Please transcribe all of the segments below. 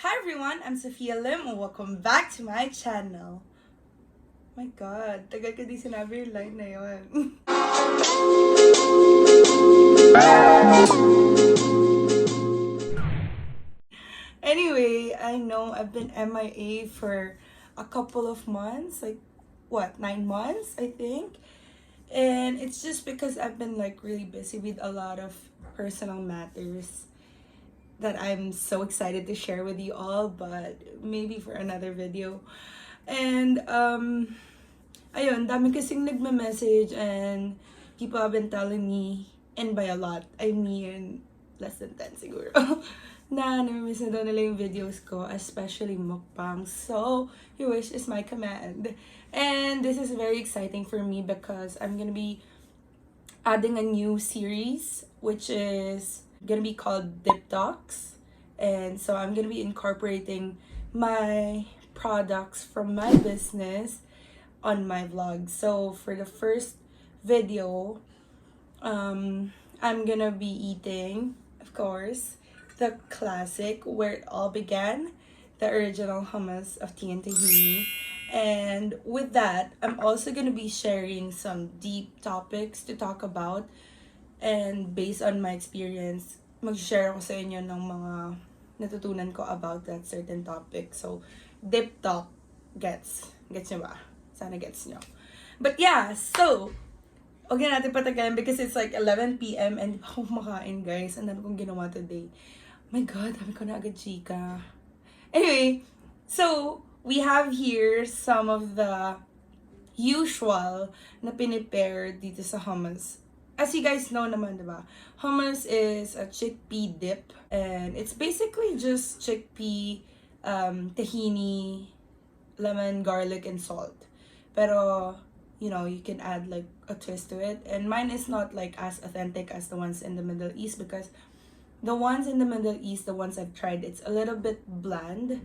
Hi everyone, I'm Sophia Lim and welcome back to my channel. My God, tagal ko di sinabi yung line na yun. Anyway, I know I've been MIA for a couple of months, like what, 9 months, I think. And it's just because I've been like really busy with a lot of personal matters that I'm so excited to share with you all, but maybe for another video. And ayun, dami kasing nagme-message and people have been telling me, and by a lot, I mean less than 10 siguro, na namimiss na daw nila yung videos ko, especially mukbang. So, your wish is my command. And this is very exciting for me because I'm gonna be adding a new series, which is gonna be called Dip Talks. And so I'm gonna be incorporating my products from my business on my vlog. So for the first video, I'm gonna be eating, of course, the classic where it all began, the original hummus of Tea Tahini. And with that, I'm also gonna be sharing some deep topics to talk about. And based on my experience, mag-share ako sa inyo ng mga natutunan ko about that certain topic. So, deep talk gets nyo ba? Sana gets nyo. But yeah, so, huwag na natin patagalin because it's like 11 p.m. and di pa ako makain, guys. Ang dami kong ginawa today. My God, dami ko na agad chika. Anyway, so, we have here some of the usual na pinipare dito sa hummus. As you guys know naman, diba? Hummus is a chickpea dip. And it's basically just chickpea, tahini, lemon, garlic, and salt. Pero, you know, you can add like a twist to it. And mine is not like as authentic as the ones in the Middle East because the ones in the Middle East, the ones I've tried, it's a little bit bland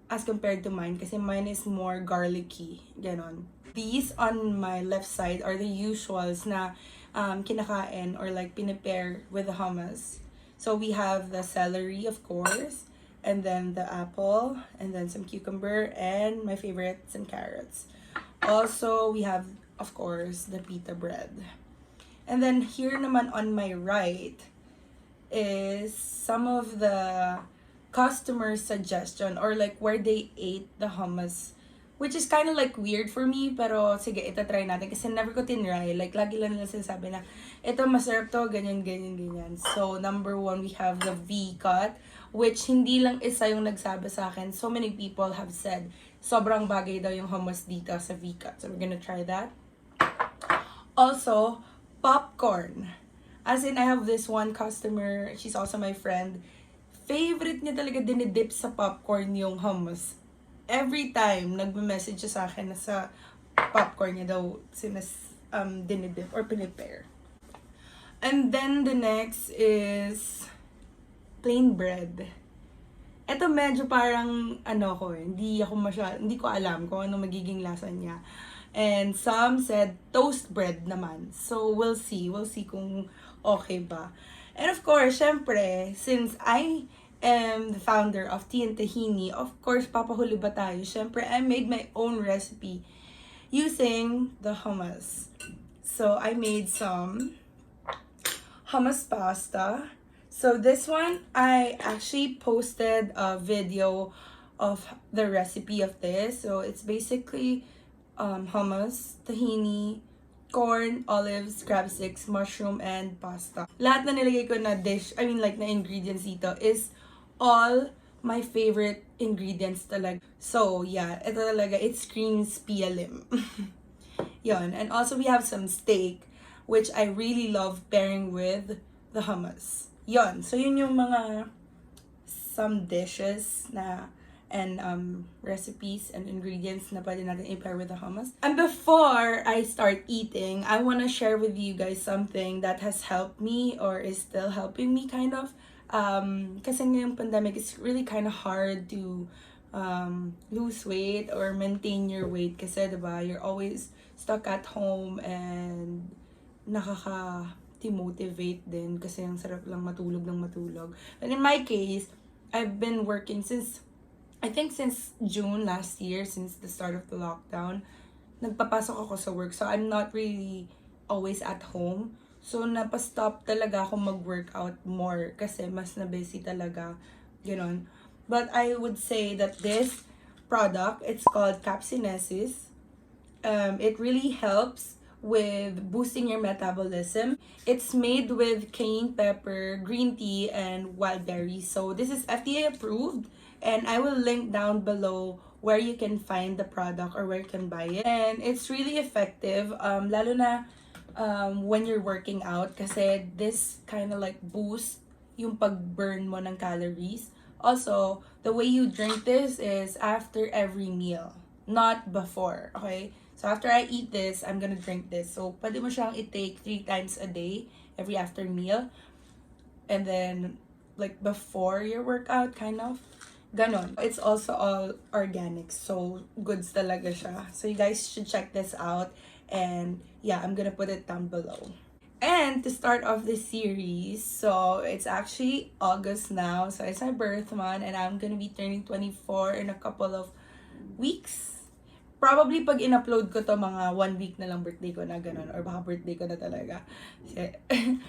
as compared to mine kasi mine is more garlicky. Ganon. These on my left side are the usuals na kinakain or like pinipare with the hummus. So we have the celery, of course, and then the apple, and then some cucumber, and my favorite, some carrots. Also, we have, of course, the pita bread. And then here naman on my right is some of the customer suggestion or like where they ate the hummus, which is kind of like weird for me, pero sige, itatry natin kasi never ko tinry. Like, lagi lang nila sinasabi na, ito masarap to, ganyan, ganyan, ganyan. So, number one, we have the V-cut, which hindi lang isa yung nagsabi sa akin. So many people have said, sobrang bagay daw yung hummus dito sa V-cut. So, we're gonna try that. Also, popcorn. As in, I have this one customer, she's also my friend. Favorite niya talaga dinidip sa popcorn yung hummus. Every time, nagme-message siya sa akin na sa popcorn niya daw dinidip or pinipare. And then the next is plain bread. Ito medyo parang hindi ko alam kung ano magiging lasa niya. And some said toast bread naman. So we'll see kung okay ba. And of course, syempre, since I am the founder of Tea Tahini, of course, papahuli ba tayo? Syempre, I made my own recipe using the hummus. So, I made some hummus pasta. So, this one, I actually posted a video of the recipe of this. So, it's basically hummus, tahini, corn, olives, crab sticks, mushroom, and pasta. Lahat na nilagay ko na na ingredients dito is all my favorite ingredients talaga. So, yeah, ito talaga, it screams PLM. Yon. And also, we have some steak, which I really love pairing with the hummus. Yon. So, yun yung some dishes na and recipes and ingredients na pwede natin i-pair with the hummus. And before I start eating, I want to share with you guys something that has helped me or is still helping me kind of. Kasi ngayong pandemic, it's really kind of hard to lose weight or maintain your weight kasi diba, you're always stuck at home and nakaka-demotivate din kasi ang sarap lang matulog ng matulog. But in my case, I've been working since I think since June last year, since the start of the lockdown, nagpapasok ako sa work. So, I'm not really always at home. So, napastop talaga ako mag-workout more kasi mas na-busy talaga. Ganon. But I would say that this product, it's called Capsinesis. It really helps with boosting your metabolism. It's made with cayenne pepper, green tea, and wild berries. So this is FDA approved, and I will link down below where you can find the product or where you can buy it. And it's really effective, lalo na when you're working out, kasi this kind of like boost yung pag-burn mo ng calories. Also, the way you drink this is after every meal, not before, okay? So after I eat this, I'm gonna drink this. So pwede mo siyang i-take 3 times a day, every after meal. And then, like before your workout, kind of. Ganon. It's also all organic, so goods talaga siya. So you guys should check this out. And yeah, I'm gonna put it down below. And to start off this series, so it's actually August now, so it's my birth month, and I'm gonna be turning 24 in a couple of weeks. Probably pag in-upload ko to, mga 1 week na lang birthday ko na ganun, or baka birthday ko na talaga.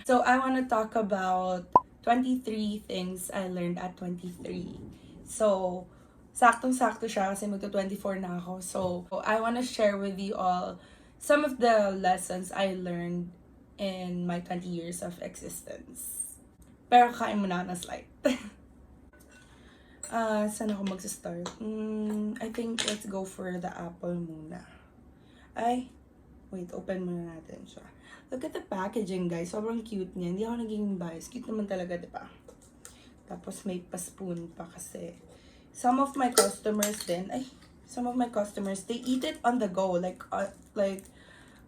So I wanna talk about 23 things I learned at 23. So, saktong-sakto siya kasi magto-24 na ako. So, I wanna share with you all some of the lessons I learned in my 20 years of existence. Pero kain muna ako ng slide. Saan ako mag-start? I think let's go for the apple muna. Ay, wait, open muna natin siya. Look at the packaging, guys. Sobrang cute niya. Hindi ako naging biased. Cute naman talaga, di ba? Tapos may pa-spoon pa kasi. Some of my customers, they eat it on the go. Like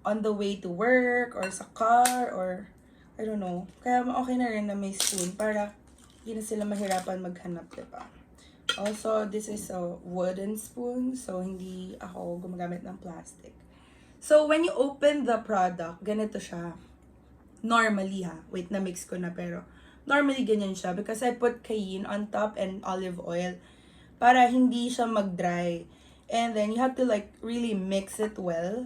on the way to work, or sa car, or I don't know. Kaya okay na rin na may spoon para hindi na sila mahirapan maghanap, di ba? Also, this is a wooden spoon, so hindi ako gumagamit ng plastic. So, when you open the product, ganito siya. Normally ha. Wait, na-mix ko na, pero normally ganyan siya because I put cayenne on top and olive oil para hindi siya mag-dry. And then, you have to like really mix it well.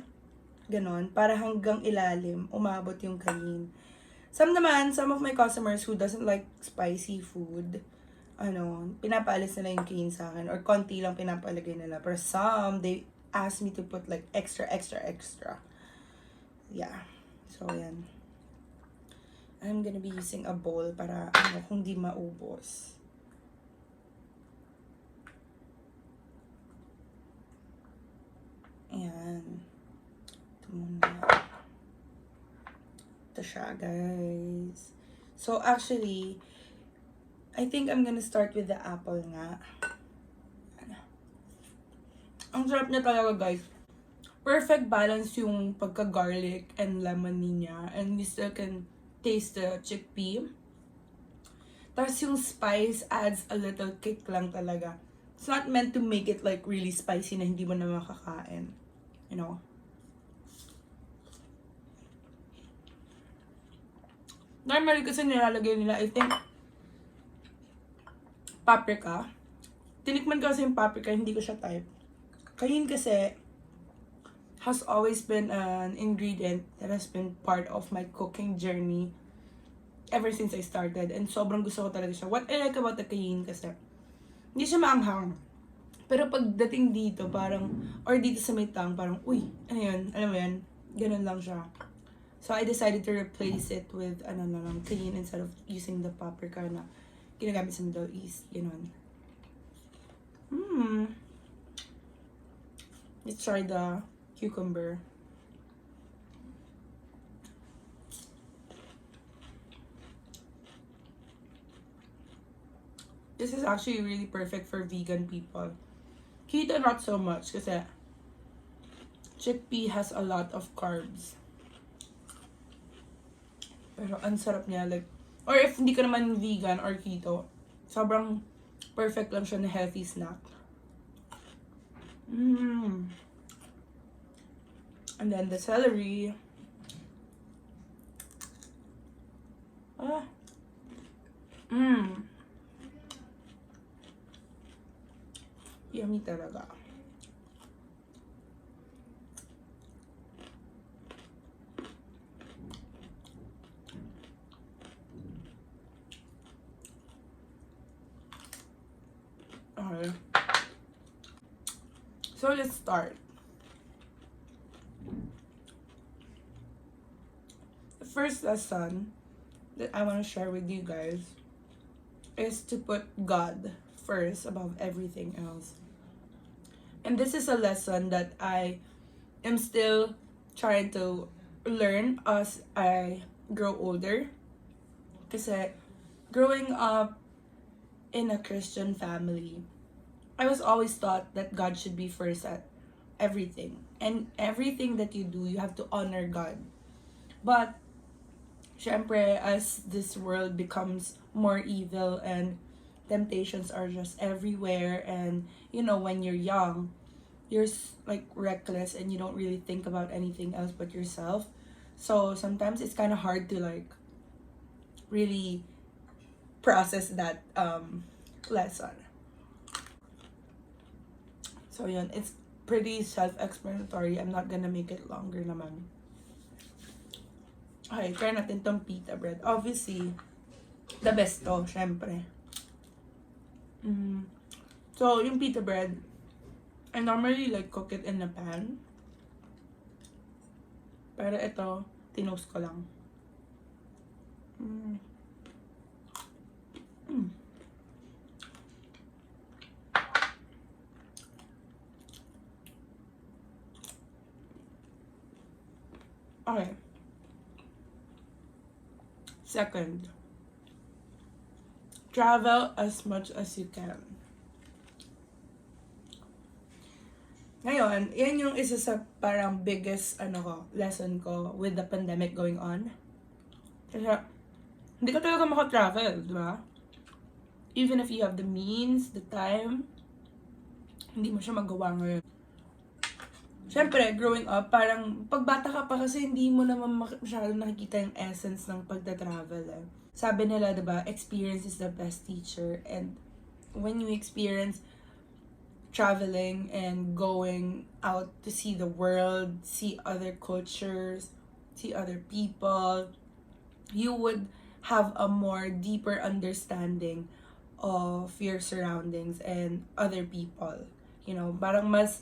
Ganon. Para hanggang ilalim, umabot yung cayenne. Some of my customers who doesn't like spicy food, pinapaalis nila yung cayenne sa akin, or konti lang pinapalagay nila. Pero some, they ask me to put like extra. Yeah. So, yan. I'm gonna be using a bowl para kung di maubos. Ayan. Ito muna. Ito siya, guys. So, actually, I think I'm gonna start with the apple nga. Ang sarap niya talaga, guys. Perfect balance yung pagka-garlic and lemon niya. And you still can taste the chickpea. Tapos yung spice adds a little kick lang talaga. It's not meant to make it like really spicy na hindi mo na makakain. You know? Normally kasi nilalagay nila, I think, paprika. Tinikman ko kasi yung paprika, hindi ko siya type. Cayenne kasi has always been an ingredient that has been part of my cooking journey ever since I started. And sobrang gusto ko talaga siya. What I like about the cayenne kasi, hindi siya maanghang. Pero pagdating dito, parang, or dito sa may tang, parang, uy, ano yun? Alam mo yun? Ganun lang siya. So I decided to replace it with, cayenne instead of using the paprika na ginagamit sa Middle East. Ganun. Let's try the cucumber. This is actually really perfect for vegan people. Keto not so much kasi chickpea has a lot of carbs. Pero ang sarap niya, like, or if hindi ka naman vegan or keto, sobrang perfect lang siya na healthy snack. And then the celery. Yummy talaga. Okay. So let's start. The first lesson that I want to share with you guys is to put God first above everything else. And this is a lesson that I am still trying to learn as I grow older. Kasi growing up in a Christian family, I was always taught that God should be first at everything. And everything that you do, you have to honor God. But, syempre, as this world becomes more evil and temptations are just everywhere, and, you know, when you're young, you're like reckless and you don't really think about anything else but yourself. So, sometimes it's kind of hard to, like, really process that lesson. So yun, it's pretty self-explanatory. I'm not gonna make it longer naman. Okay, try natin tong pita bread. Obviously, the best to, syempre. So, yung pita bread, I normally like cook it in a pan. Pero ito, tinost ko lang. Okay. Second, travel as much as you can. Ngayon, yan yung isa sa parang biggest lesson ko with the pandemic going on. Kasi hindi ka talaga maka-travel, di ba? Even if you have the means, the time, hindi mo siya magawa ngayon. Siyempre, growing up, parang pagbata ka pa kasi hindi mo naman masyadong nakikita yung essence ng pagta-travel eh. Sabi nila, diba, experience is the best teacher. And when you experience traveling and going out to see the world, see other cultures, see other people, you would have a more deeper understanding of your surroundings and other people. You know, parang mas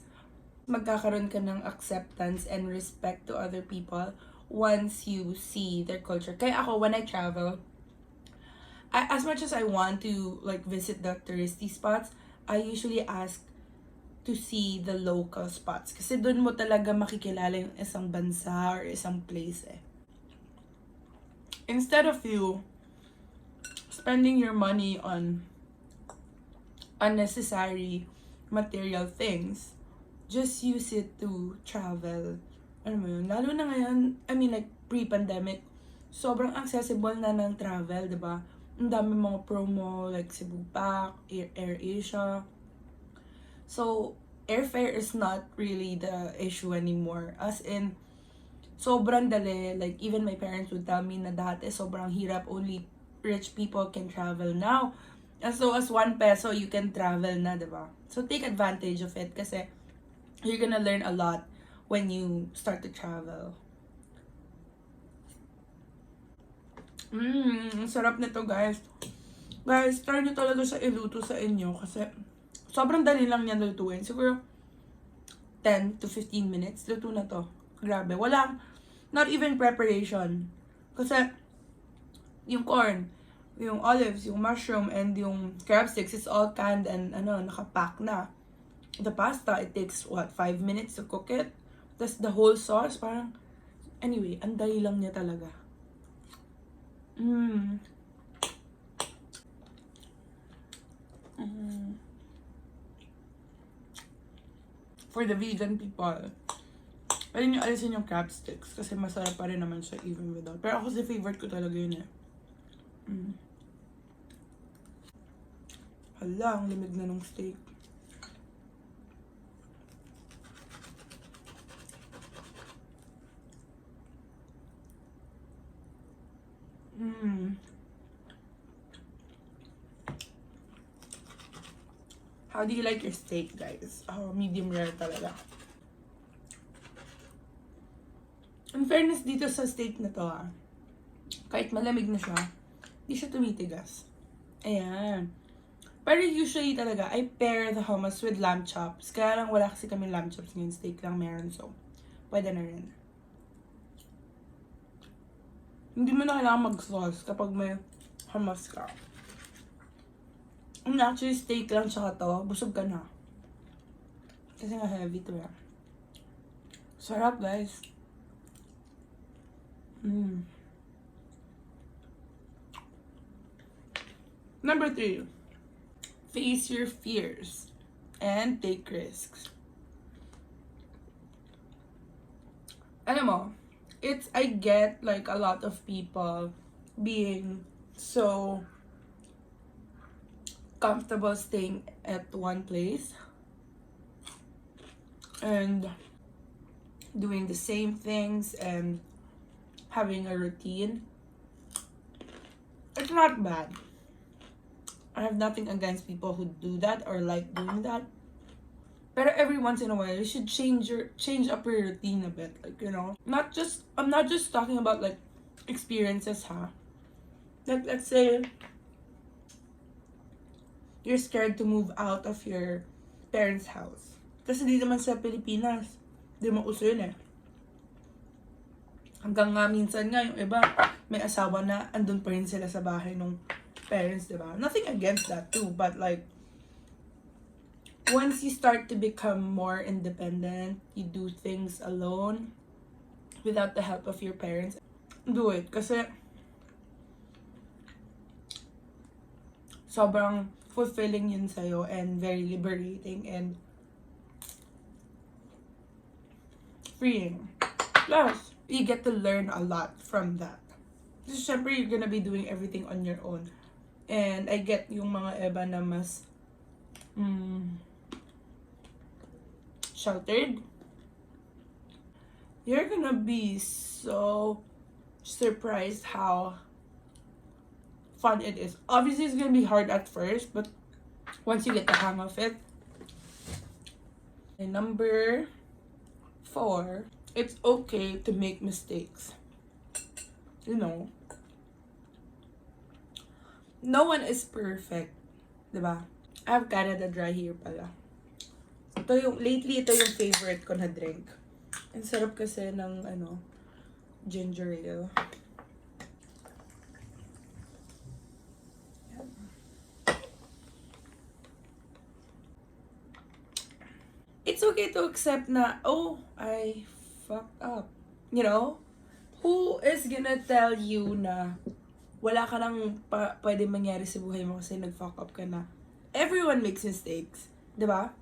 magkakaroon ka ng acceptance and respect to other people once you see their culture. Kaya ako, when I travel, as much as I want to like visit the touristy spots, I usually ask to see the local spots. Kasi doon mo talaga makikilala yung isang bansa or isang place eh. Instead of you spending your money on unnecessary material things, just use it to travel. Ano mo yun? Lalo na ngayon, I mean like pre-pandemic, sobrang accessible na ng travel, di ba? Ang dami mga promo like Cebu Pack, Air Asia. So, airfare is not really the issue anymore. As in, sobrang dali. Like, even my parents would tell me na dati sobrang hirap, only rich people can travel now. As low as 1 peso, you can travel na, di ba? So, take advantage of it kasi you're gonna learn a lot when you start to travel. Sarap nito guys. Guys, try nyo talaga siya iluto sa inyo kasi sobrang dali lang niya lutuin. Siguro 10 to 15 minutes, luto na to. Grabe. Walang, not even preparation. Kasi yung corn, yung olives, yung mushroom, and yung crab sticks, it's all canned and nakapack na. The pasta, it takes, 5 minutes to cook it? Tapos the whole sauce, parang, anyway, ang dali lang niya talaga. For the vegan people, pwede nyo alisin yung crab sticks kasi masarap pa rin naman siya even without. Pero ako si favorite ko talaga yun eh. Hala, ang lamig na nung steak. How do you like your steak, guys? Oh, medium rare talaga. In fairness dito sa steak na to, kahit malamig na siya, hindi siya tumitigas. Ayan. Pero usually talaga, I pair the hummus with lamb chops. Kaya lang wala kasi kami lamb chops ngayon. Steak lang meron. So, pwede na rin. Hindi mo na kailangan mag-sauce kapag may hummus ka. Actually, steak lang tsaka to. Busog ka na. Kasi nga heavy to yan. Sarap, guys. Number 3. Face your fears and take risks. Alam mo, I get like a lot of people being so comfortable staying at one place and doing the same things and having a routine. It's not bad. I have nothing against people who do that or like doing that. But every once in a while, you should change up your routine a bit. Like, you know, I'm not just talking about like experiences, Like, let's say you're scared to move out of your parents' house. Kasi di naman sa Pilipinas, di mo uso yun eh. Hanggang nga minsan nga yung iba, may asawa na andun pa rin sila sa bahay nung parents, diba? Nothing against that too, but like, once you start to become more independent, you do things alone, without the help of your parents, do it. Kasi, sobrang fulfilling yun sa'yo and very liberating and freeing. Plus, you get to learn a lot from that. Kasi syempre, you're gonna be doing everything on your own. And I get yung mga iba na mas sheltered. You're gonna be so surprised how fun it is. Obviously, it's gonna be hard at first, but once you get the hang of it. And number 4, it's okay to make mistakes. You know, no one is perfect, diba? I have Canada Dry here pala. Lately, ito yung favorite ko na drink. Ang sarap kasi ng, ginger ale. It's okay to accept na, oh, I fucked up. You know? Who is gonna tell you na wala ka nang pwede mangyari sa buhay mo kasi nag-fuck up ka na? Everyone makes mistakes. Diba?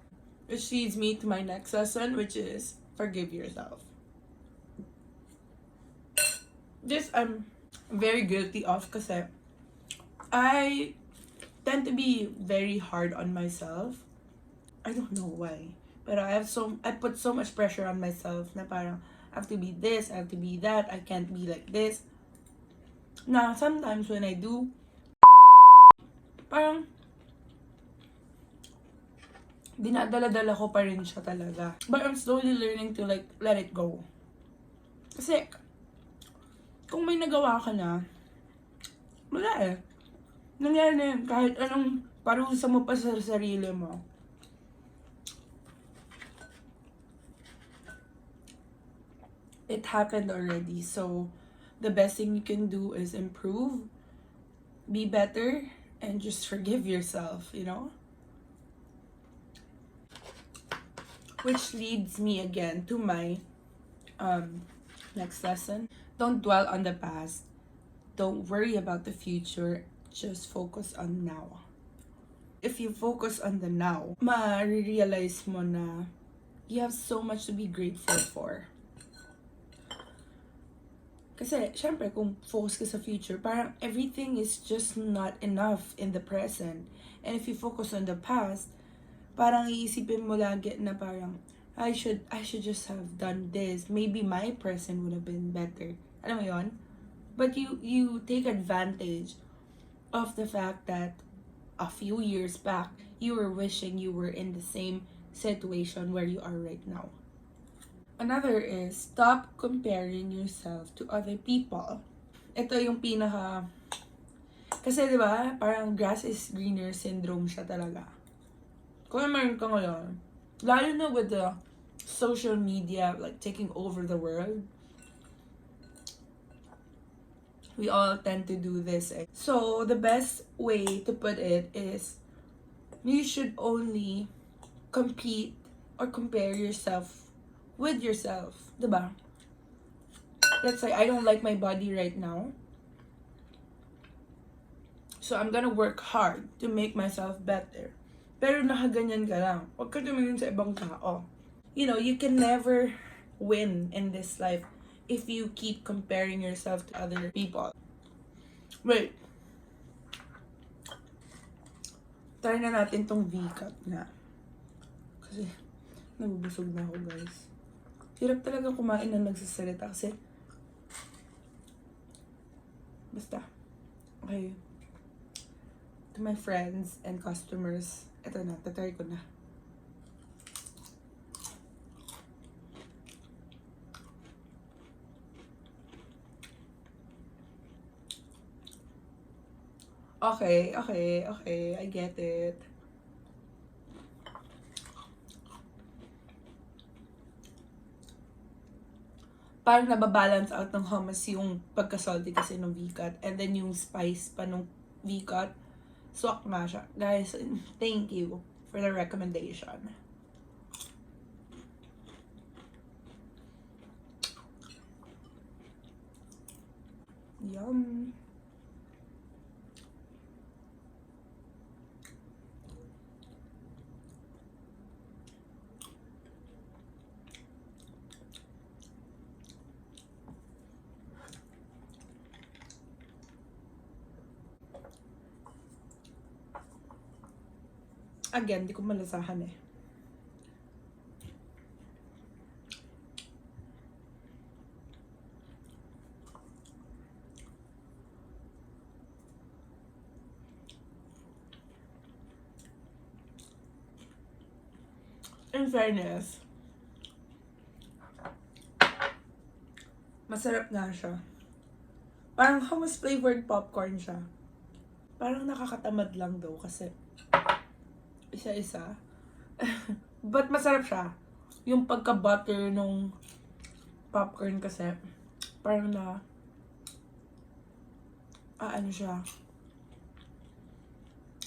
Which leads me to my next lesson, which is forgive yourself. This I'm very guilty of kasi I tend to be very hard on myself. I don't know why. But I put so much pressure on myself na parang I have to be this, I have to be that, I can't be like this. Now, sometimes when I do, parang dinadala-dala ko pa rin siya talaga. But I'm slowly learning to like let it go. Kasi kung may nagawa ka na, wala eh. Nangyari na yun. Kahit anong parusa mo pa sa sarili mo. It happened already. So, the best thing you can do is improve, be better, and just forgive yourself, you know? Which leads me again to my next lesson. Don't dwell on the past. Don't worry about the future. Just focus on now. If you focus on the now, ma-realize mo na you have so much to be grateful for. Kasi, syempre, kung focus ka sa future, parang everything is just not enough in the present. And if you focus on the past, parang iisipin mo lagi na parang, I should just have done this. Maybe my present would have been better. Alam mo yun? But you take advantage of the fact that a few years back, you were wishing you were in the same situation where you are right now. Another is, stop comparing yourself to other people. Ito yung pinaka... Kasi diba, parang grass is greener syndrome siya talaga. Kung meron ka ngayon, lalo na with the social media like taking over the world, we all tend to do this. So, the best way to put it is, you should only compete or compare yourself with yourself. Diba? Let's say, I don't like my body right now. So, I'm gonna work hard to make myself better. Pero nakaganyan ka lang. Huwag ka tumingin sa ibang tao. You know, you can never win in this life if you keep comparing yourself to other people. Wait. Try na natin tong V-cut na. Kasi, nabubusog na ako, guys. Hirap talaga kumain na nagsasalita kasi basta. Okay. To my friends and customers, eto na, tatry ko na. Okay, I get it. Parang nababalance out ng hummus yung pagka-salty kasi ng V-cut. And then yung spice pa ng V-cut. Swak na siya. Guys, thank you for the recommendation. Yum. Again, di ko malasahan eh. In fairness, masarap nga siya. Parang hummus flavored popcorn siya. Parang nakakatamad lang daw kasi isa-isa. But masarap siya. Yung pagka-butter nung popcorn kasi parang na ano siya.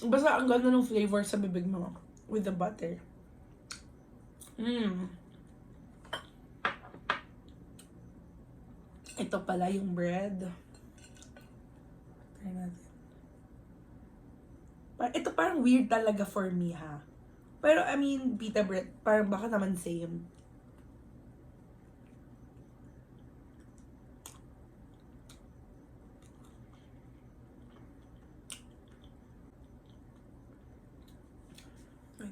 Basta ang ganda ng flavor sa bibig mo with the butter. Ito pala yung bread. Try natin. Ito parang weird talaga for me, ha. Pero, I mean, pita bread, parang baka naman same. Wait,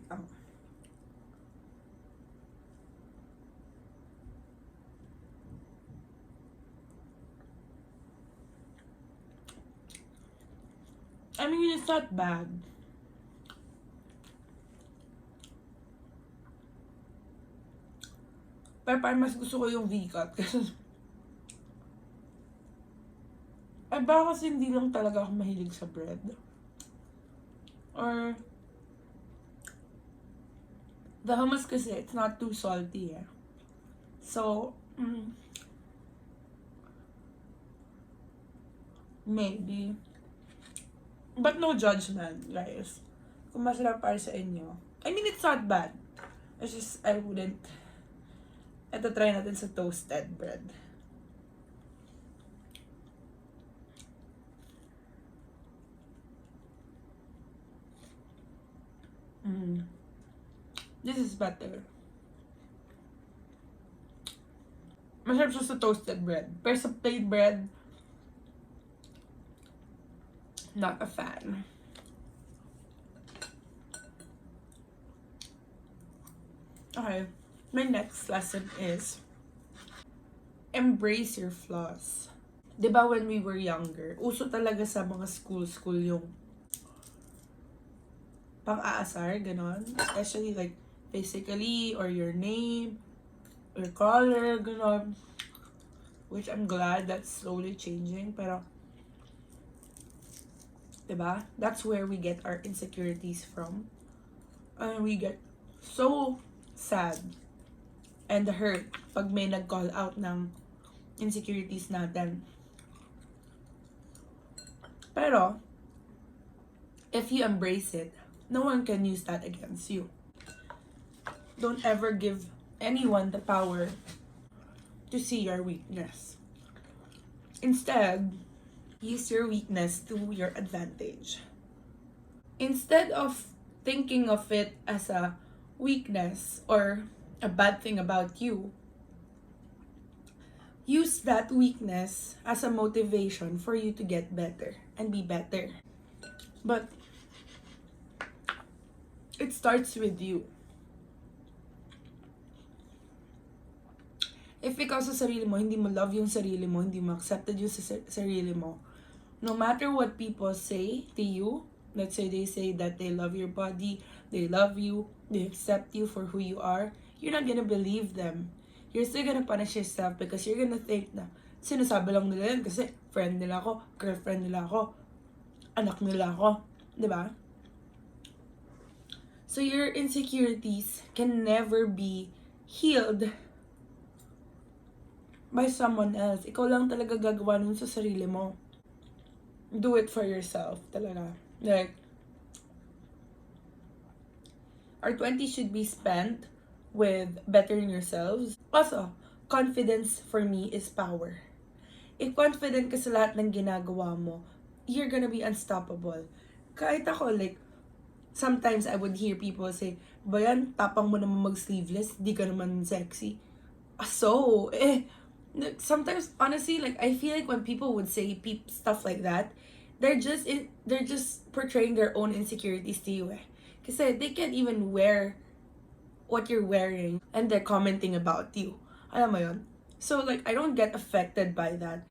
I mean, it's not bad. Pero parang mas gusto ko yung V-cut kasi baka kasi hindi lang talaga ako mahilig sa bread. Or the hummus kasi, it's not too salty eh. So, maybe. But no judgment, guys. Kung masarap para sa inyo. I mean, it's not bad. It's just, I wouldn't. Ito, try natin sa toasted bread. This is better. Masarap siya sa toasted bread. Pero sa plain bread, not a fan. Okay, my next lesson is embrace your flaws. 'Di ba when we were younger, uso talaga sa mga school yung, 'di pang-aasar, ganon. Especially like physically or your name, your color, ganon. Which I'm glad that's slowly changing. Pero, diba? That's where we get our insecurities from. And we get so sad and hurt pag may nag-call out ng insecurities natin. Pero, if you embrace it, no one can use that against you. Don't ever give anyone the power to see your weakness. Instead, use your weakness to your advantage. Instead of thinking of it as a weakness or a bad thing about you, use that weakness as a motivation for you to get better and be better. But it starts with you. If ikaw sa sarili mo, hindi mo love yung sarili mo, hindi mo accepted yung sarili mo, no matter what people say to you, let's say they say that they love your body, they love you, they accept you for who you are, you're not gonna believe them. You're still gonna punish yourself because you're gonna think na sinasabi lang nila yun kasi friend nila ako, girlfriend nila ako, anak nila ako, di ba? So your insecurities can never be healed by someone else. Ikaw lang talaga gagawa nun sa sarili mo. Do it for yourself talaga. Like, our 20s should be spent with bettering yourselves. Also, confidence for me is power. If confident ka sa lahat ng ginagawa mo, you're gonna be unstoppable. Kahit ako, like, sometimes I would hear people say, bayan, tapang mo naman mag-sleeveless, di ka naman sexy. So, sometimes, honestly, like, I feel like when people would say stuff like that, they're just portraying their own insecurities to you, eh. Kasi they can't even wear what you're wearing and they're commenting about you. Alam mo yun? So, like, I don't get affected by that.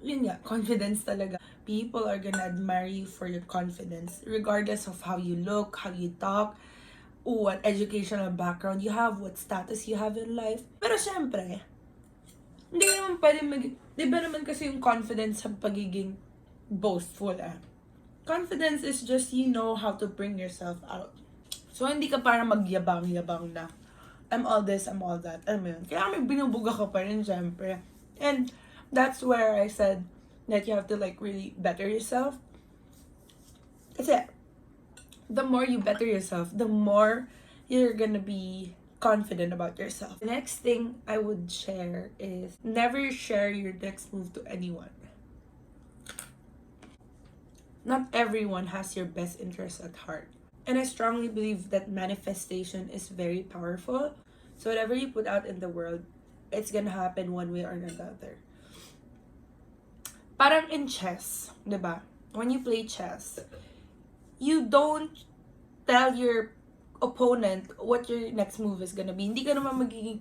Yun nga, confidence talaga. People are gonna admire you for your confidence, regardless of how you look, how you talk, what educational background you have, what status you have in life. Pero syempre, hindi naman pwede di ba naman kasi yung confidence sa pagiging boastful, eh. Confidence is just you know how to bring yourself out. So, hindi ka para magyabang-yabang na I'm all this, I'm all that. Alam mo yun? Kaya may binubuga ka pa rin, syempre. And that's where I said that you have to like really better yourself. Kasi the more you better yourself, the more you're gonna be confident about yourself. The next thing I would share is never share your next move to anyone. Not everyone has your best interest at heart. And I strongly believe that manifestation is very powerful. So whatever you put out in the world, it's gonna happen one way or another. Parang in chess, diba? When you play chess, you don't tell your opponent what your next move is gonna be. Hindi ka naman magiging,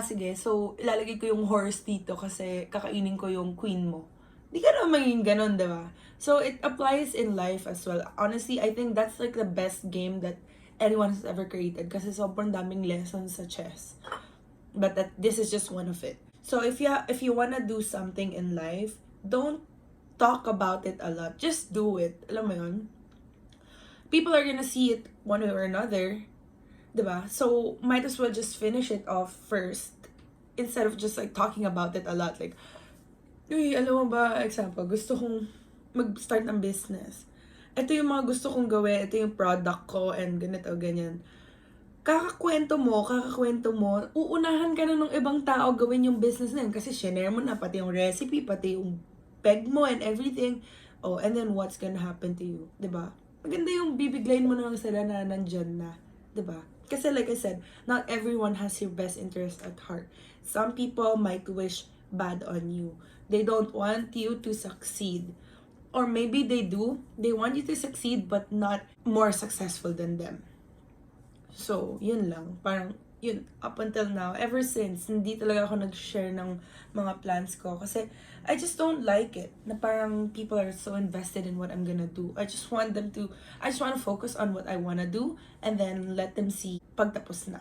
sige, so ilalagay ko yung horse dito kasi kakainin ko yung queen mo. Hindi ka naman magiging ganun, diba? So it applies in life as well. Honestly, I think that's like the best game that anyone has ever created kasi sobrang daming lessons sa chess. But this is just one of it. So if you wanna do something in life, don't talk about it a lot. Just do it. Alam mo yun? People are gonna see it one way or another. Diba? So, might as well just finish it off first. Instead of just like talking about it a lot. Like, uy, alam mo ba, example, gusto kong mag-start ng business. Ito yung mga gusto kong gawin. Ito yung product ko and ganito, ganyan. Kakakwento mo, uunahan ka na ng ibang tao gawin yung business na yun. Kasi share mo na, pati yung recipe, pati yung peg mo and everything. Oh, and then what's gonna happen to you? Diba? Maganda yung bibiglayin mo na lang sila na nandyan na. Diba? Kasi like I said, not everyone has your best interest at heart. Some people might wish bad on you. They don't want you to succeed. Or maybe they do. They want you to succeed but not more successful than them. So, yun lang. Parang yun, up until now, ever since, hindi talaga ako nag-share ng mga plans ko. Kasi, I just don't like it. Na parang people are so invested in what I'm gonna do. I just want to focus on what I wanna do, and then let them see pagtapos na.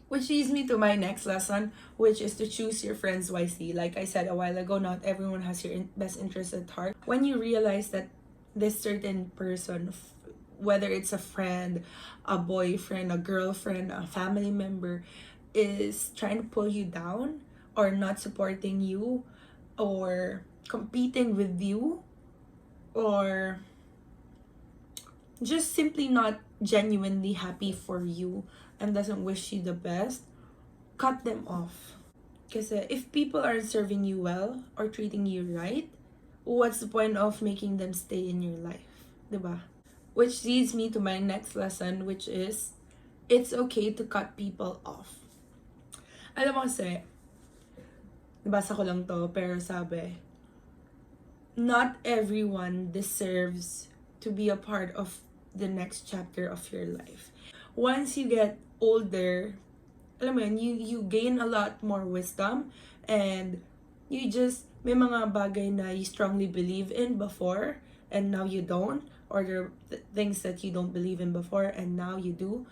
Which leads me to my next lesson, which is to choose your friends wisely. Like I said a while ago, not everyone has your best interest at heart. When you realize that this certain person, whether it's a friend, a boyfriend, a girlfriend, a family member, is trying to pull you down or not supporting you or competing with you or just simply not genuinely happy for you and doesn't wish you the best, cut them off. Kasi if people aren't serving you well or treating you right, what's the point of making them stay in your life? Diba? Which leads me to my next lesson, which is, it's okay to cut people off. Alam mo kasi, nabasa ko lang to, pero sabi, not everyone deserves to be a part of the next chapter of your life. Once you get older, alam mo yun, you gain a lot more wisdom, and you just, may mga bagay na you strongly believe in before, and now you don't, or there are things that you don't believe in before, and now you do.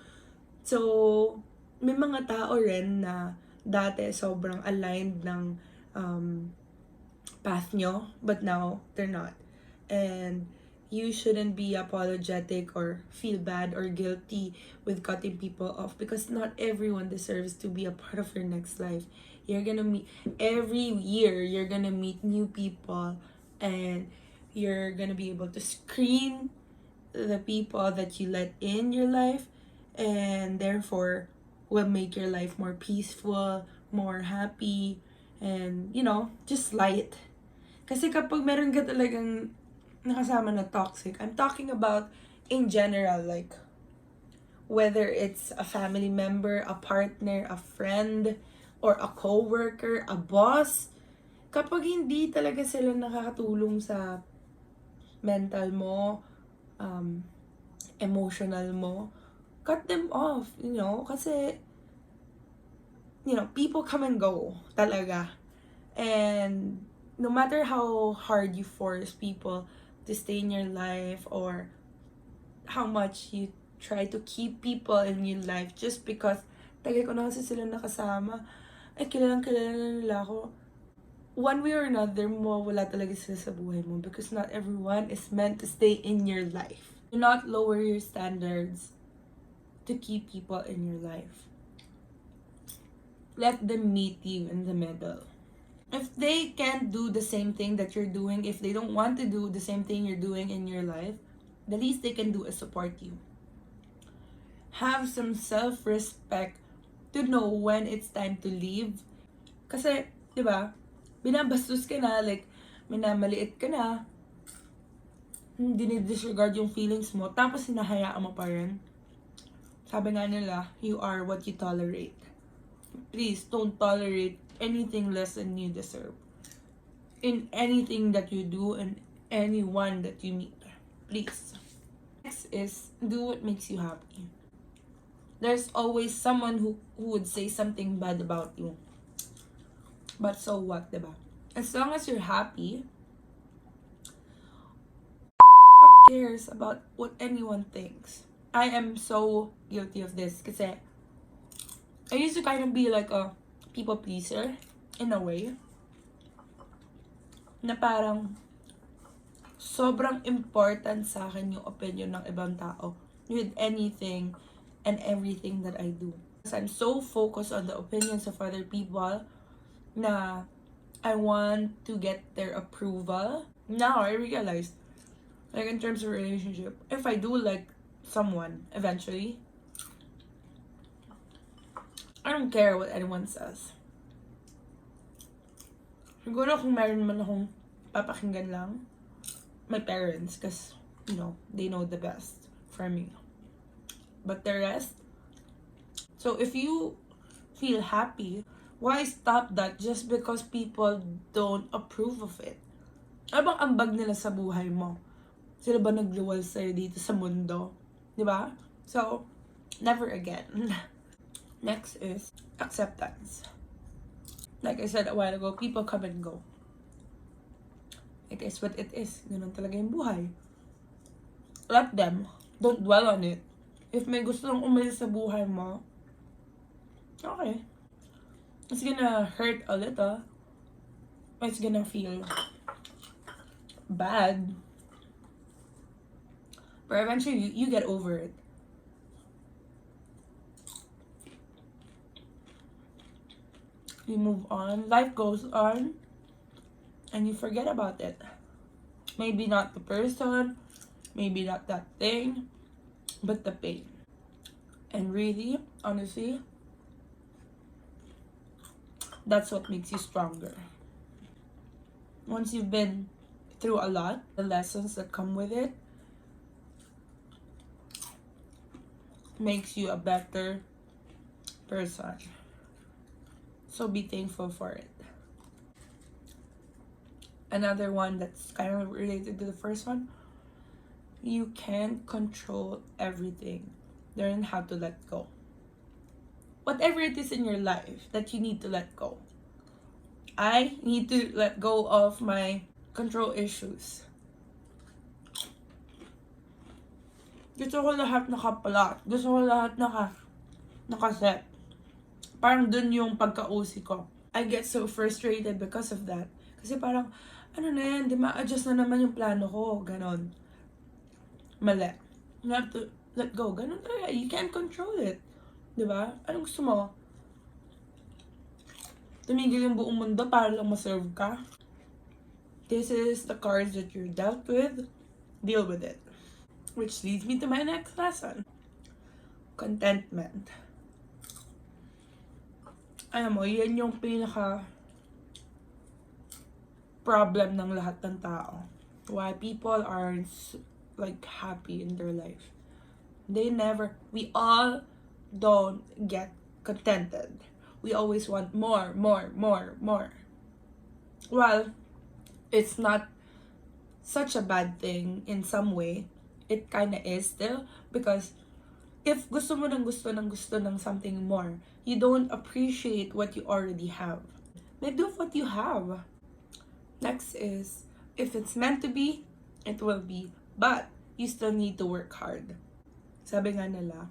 So, may mga tao rin na dati sobrang aligned ng path nyo, but now they're not. And you shouldn't be apologetic or feel bad or guilty with cutting people off, because not everyone deserves to be a part of your next life. You're gonna meet, every year, you're gonna meet new people, and you're gonna be able to screen the people that you let in your life, and therefore will make your life more peaceful, more happy, and just light. Kasi kapag meron ka talagang nakasama na toxic, I'm talking about in general, like whether it's a family member, a partner, a friend, or a co-worker, a boss, kapag hindi talaga sila nakakatulong sa mental mo, emotional mo, cut them off, kasi, people come and go, talaga. And no matter how hard you force people to stay in your life, or how much you try to keep people in your life just because tagal ko na kasi sila nakasama, ay kilalang kilala na nila ako, one way or another, mawawala talaga sila sa buhay mo, because not everyone is meant to stay in your life. Do not lower your standards to keep people in your life. Let them meet you in the middle. If they can't do the same thing that you're doing, if they don't want to do the same thing you're doing in your life, the least they can do is support you. Have some self-respect to know when it's time to leave. Kasi, di ba, binabastos ka na, like, minamaliit ka na, dinidisregard yung feelings mo, tapos hinahayaan mo pa rin. Sabi nga nila, you are what you tolerate. Please, don't tolerate anything less than you deserve in anything that you do and anyone that you meet. Please. Next is, do what makes you happy. There's always someone who would say something bad about you. But so what, diba? As long as you're happy, who cares about what anyone thinks? I am so guilty of this kasi I used to kind of be like a people pleaser in a way, na parang sobrang important sa akin yung opinion ng ibang tao with anything and everything that I do. Because I'm so focused on the opinions of other people na I want to get their approval. Now I realize, like in terms of relationship, if I do like someone eventually, I don't care what anyone says. Siguro kung meron man akong papakinggan lang, my parents, because, they know the best for me. But the rest, so if you feel happy, why stop that just because people don't approve of it? Ano bang ambag nila sa buhay mo? Sila ba nagluwal sa'yo dito sa mundo? Diba? So, never again. Next is acceptance. Like I said a while ago, people come and go. It is what it is. Ganun talaga yung buhay. Let them. Don't dwell on it. If may gusto lang umalis sa buhay mo, okay. It's gonna hurt a little. It's gonna feel bad. But eventually, you get over it. You move on. Life goes on. And you forget about it. Maybe not the person. Maybe not that thing. But the pain. And really, honestly, that's what makes you stronger. Once you've been through a lot, the lessons that come with it makes you a better person. So be thankful for it. Another one that's kind of related to the first one, you can't control everything. Learn how to let go. Whatever it is in your life that you need to let go. I need to let go of my control issues. Gusto ko lahat nakapalat. Gusto ko lahat nakaset. Parang dun yung pagka-OC ko. I get so frustrated because of that. Kasi parang, ano na yan, di ma-adjust na naman yung plano ko. Ganon. Mali. You have to let go. Ganon talaga. You can't control it. Diba? Anong gusto mo? Tumigil yung buong mundo para lang ma-serve ka? This is the cards that you're dealt with. Deal with it. Which leads me to my next lesson. Contentment. Alam mo, yan yung pinaka problem ng lahat ng tao. Why people aren't like happy in their life. We all don't get contented. We always want more. Well, it's not such a bad thing in some way. It kinda is still, because if gusto mo ng gusto ng something more, you don't appreciate what you already have. Make do with what you have. Next is, if it's meant to be, it will be. But, you still need to work hard. Sabi nga nila,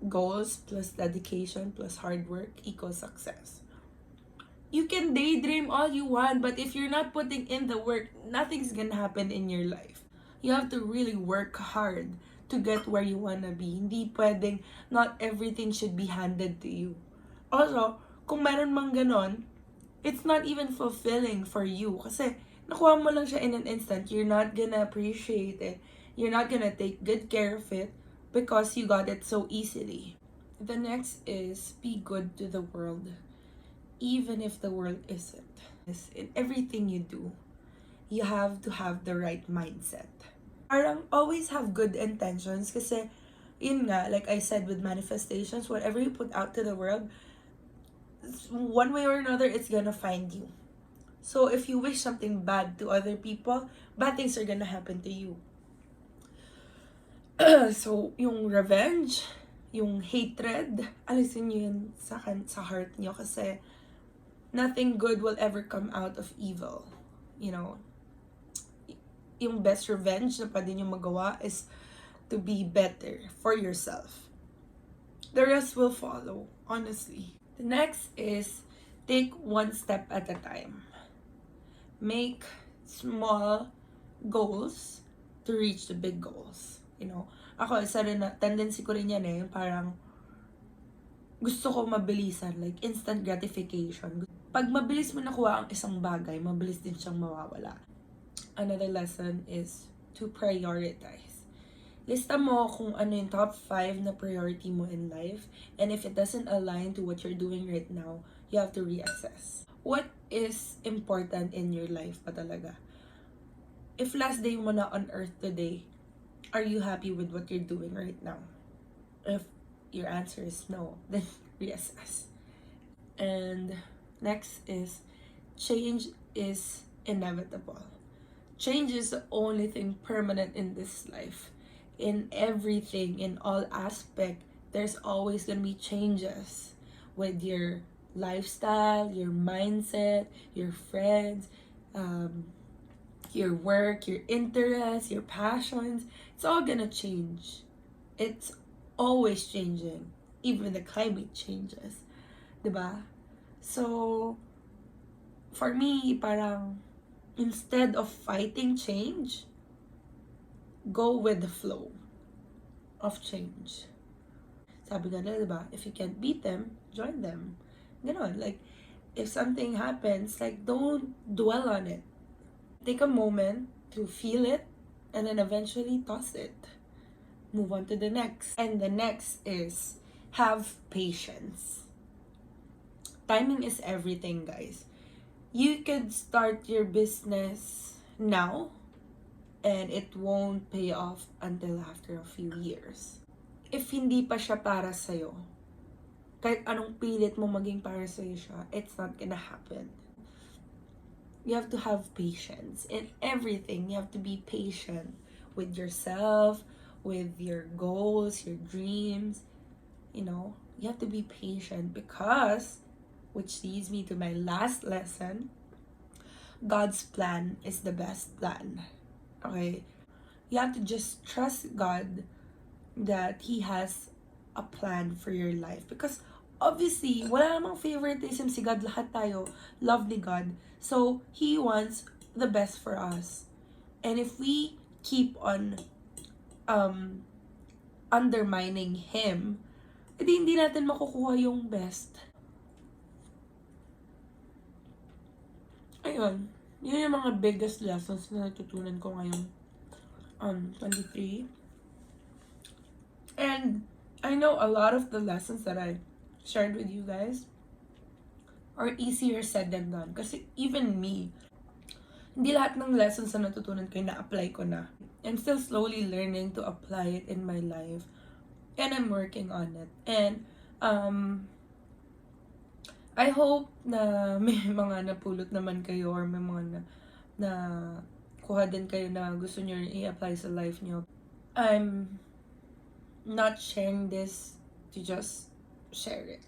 goals plus dedication plus hard work equals success. You can daydream all you want, but if you're not putting in the work, nothing's gonna happen in your life. You have to really work hard to get where you wanna be. Hindi pwedeng not everything should be handed to you. Also, kung meron mang ganon, it's not even fulfilling for you. Kasi, nakuha mo lang siya in an instant. You're not gonna appreciate it. You're not gonna take good care of it because you got it so easily. The next is, be good to the world, even if the world isn't. In everything you do, you have to have the right mindset. Parang always have good intentions kasi, yun nga, like I said with manifestations, whatever you put out to the world, one way or another, it's gonna find you. So if you wish something bad to other people, bad things are gonna happen to you. So, yung revenge, yung hatred, alisin nyo yun sa heart nyo kasi nothing good will ever come out of evil. You know, yung best revenge na pwede nyo magawa is to be better for yourself. The rest will follow, honestly. The next is, take one step at a time. Make small goals to reach the big goals. You know, ako, isa rin na, tendency ko rin yan eh, parang gusto ko mabilisan, like instant gratification. Pag mabilis mo nakuha ang isang bagay, mabilis din siyang mawawala. Another lesson is to prioritize. Lista mo kung ano yung top 5 na priority mo in life, and if it doesn't align to what you're doing right now, you have to reassess. What is important in your life pa talaga? If last day mo na on earth today, are you happy with what you're doing right now? If your answer is no, then reassess. And next is, change is inevitable. Change is the only thing permanent in this life. In everything, in all aspect, there's always gonna be changes. with your lifestyle, your mindset, your friends, your work, your interests, your passions. It's all gonna change. It's always changing. Even the climate changes. Diba? So, for me, parang, instead of fighting change, go with the flow of change. Sabi nga nila, diba? If you can't beat them, join them. Ganon. Like, if something happens, like, don't dwell on it. Take a moment to feel it, and then eventually toss it. Move on to the next. And the next is, have patience. Timing is everything, guys. You could start your business now, and it won't pay off until after a few years. If hindi pa siya para sa'yo, kahit anong pilit mo maging para sa'yo siya, it's not gonna happen. You have to have patience in everything. You have to be patient with yourself, with your goals, your dreams. You know, you have to be patient because, which leads me to my last lesson, God's plan is the best plan. Okay? You have to just trust God that He has a plan for your life. Because obviously, wala namang favoritism si God. Lahat tayo love ni God. So, He wants the best for us. And if we keep on undermining Him, edi hindi natin makukuha yung best. Ayun. Yun yung mga biggest lessons na natutunan ko ngayong 23. And I know a lot of the lessons that I shared with you guys are easier said than done. Kasi even me, hindi lahat ng lessons na natutunan ko na-apply ko na. I'm still slowly learning to apply it in my life. And I'm working on it. And I hope na may mga napulot naman kayo or may mga na kuha din kayo na gusto nyo i-apply sa life nyo. I'm not sharing this to just share it.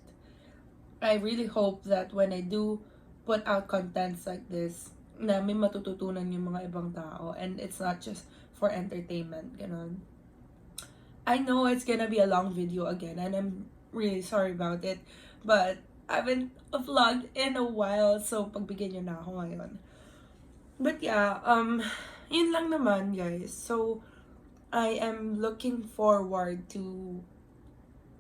I really hope that when I do put out contents like this, na may matututunan yung mga ibang tao and it's not just for entertainment, ganon. I know it's gonna be a long video again and I'm really sorry about it, but I haven't vlogged in a while, so pagbigyan nyo na ako ngayon. But yeah, yun lang naman, guys. So, I am looking forward to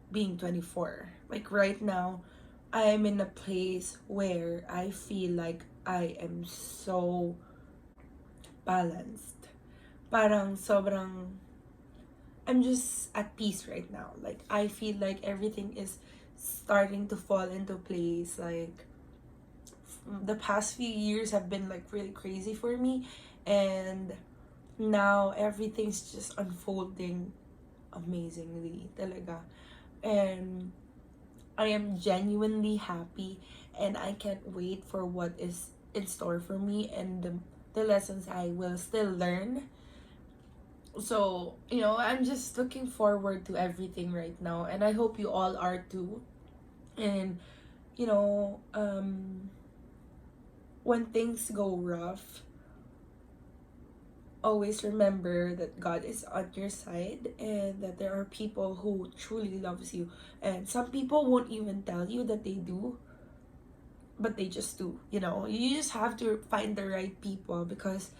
being 24. Like right now, I am in a place where I feel like I am so balanced. Parang sobrang, I'm just at peace right now. Like, I feel like everything is starting to fall into place. Like, the past few years have been like really crazy for me, and now everything's just unfolding amazingly talaga. And I am genuinely happy, and I can't wait for what is in store for me and the lessons I will still learn. So, you know, I'm just looking forward to everything right now, and I hope you all are too. And, you know, when things go rough, always remember that God is on your side and that there are people who truly loves you. And some people won't even tell you that they do, but they just do, you know. You just have to find the right people because,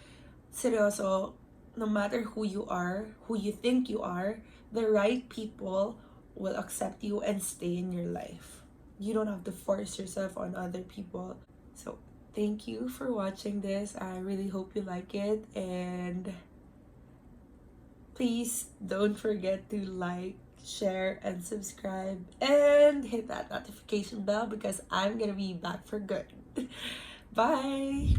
seryoso, no matter who you are, who you think you are, the right people will accept you and stay in your life. You don't have to force yourself on other people. So, thank you for watching this. I really hope you like it. And please don't forget to like, share, and subscribe. And hit that notification bell because I'm gonna be back for good. Bye!